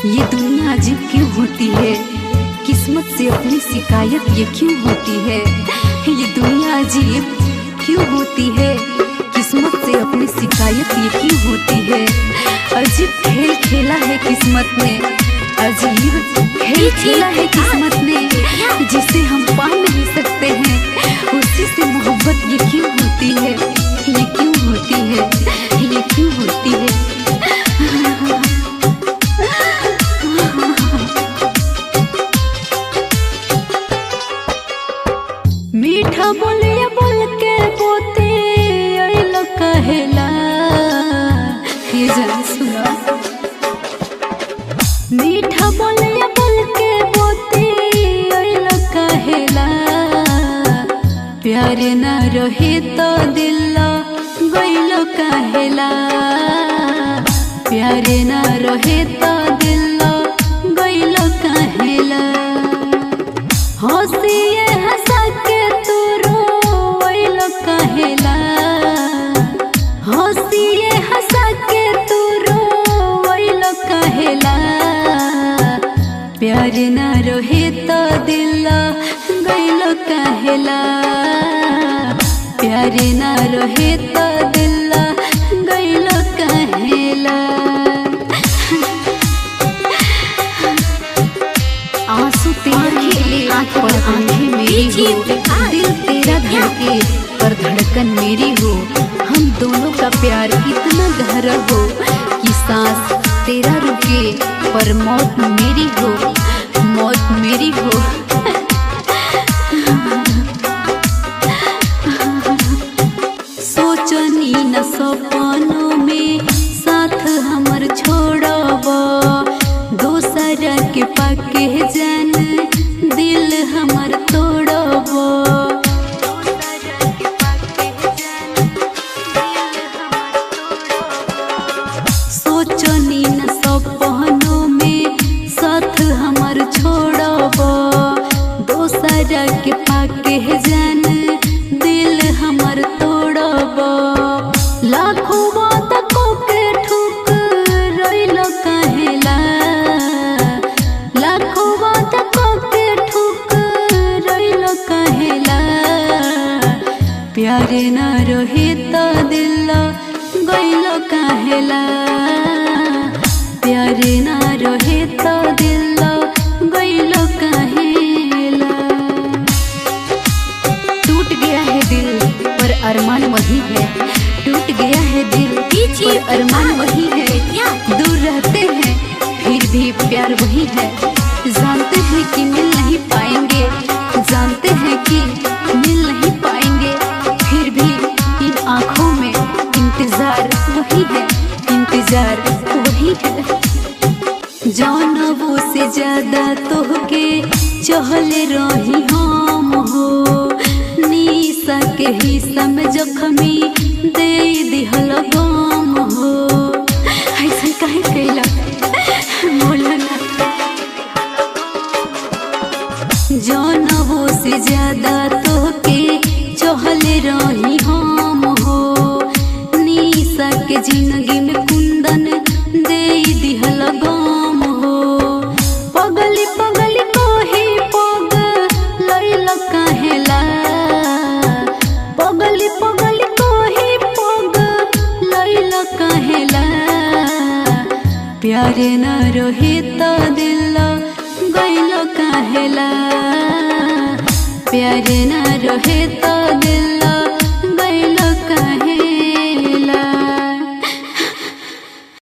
ये दुनिया अजीब क्यों होती है, किस्मत से अपनी शिकायत ये क्यों होती है। ये दुनिया अजीब क्यों होती है, किस्मत से अपनी शिकायत ये क्यों होती है। अजीब खेल खेला है किस्मत ने, अजीब खेल खेला है किस्मत ने, जिसे हम पा नहीं सकते हैं उसी से मोहब्बत ये क्यों होती है, ये क्यों होती है, ये क्यों होती है। मीठा बोलिया बोल के बोते अइलो कहेला, ये जरा सुना। मीठा बोलिया बोल के बोते अइलो कहेला, प्यार न रहे तो दिल गइलो कहेला, प्यार न रहे तो दिल गइलो कहेला। हंसिए हंसा के तू रोइलो कहेला, हंसिए हंसा के तू रोइलो कहेला, प्यार न रहे तो दिल गइलो कहेला, प्यार न रहे तो दिल गइलो कहेला। आंसू तेरा खिले पर आंखें मेरी हो, दिल तेरा धड़के पर धड़कन मेरी हो। हम दोनों का प्यार इतना गहरा हो कि सांस तेरा रुके पर मौत मेरी हो, मौत मेरी हो। सोचनी न सपनों में साथ हमर छोड़ब, दोसरा के पाके जान दिल हमर तोड़ब। सोचनी न सपनों में साथ हमर छोड़ब, दोसरा के पाके जान दिल हमर तोड़ब। लाखों बात को के ठुक रोइलो कहेला, लाखों बात को के ठुक रोइलो कहेला, प्यार न रहे तो दिल गइलो कहेला, प्यार न रहे तो दिल गइलो कहेला। टूट गया है दिल पर अरमान वही है, टूट गया है दिल पर अरमान वही है। दूर रहते हैं फिर भी प्यार वही है, जानते हैं कि मिल नहीं पाएंगे, जानते हैं कि मिल नहीं पाएंगे, फिर भी इन आँखों में इंतजार वही है, इंतजार वही है। जानबो से ज्यादा तोहके चहले रही हम हो, निशा के हिस्सा में जख्मी दे दिहल गम हो। ऐसा काहे कैला बोला ना। जानबो से ज्यादा तोहके चहले रही हम हो, निशा के जिंदगी में कुंदन दे दिहल गम हो। पगली पगली को ही पग लइलो कहेला, पगली पगली को ही पग लइलो कहेला, प्यार न रहे तो दिल गइलो कहेला, प्यार न रहे तो दिल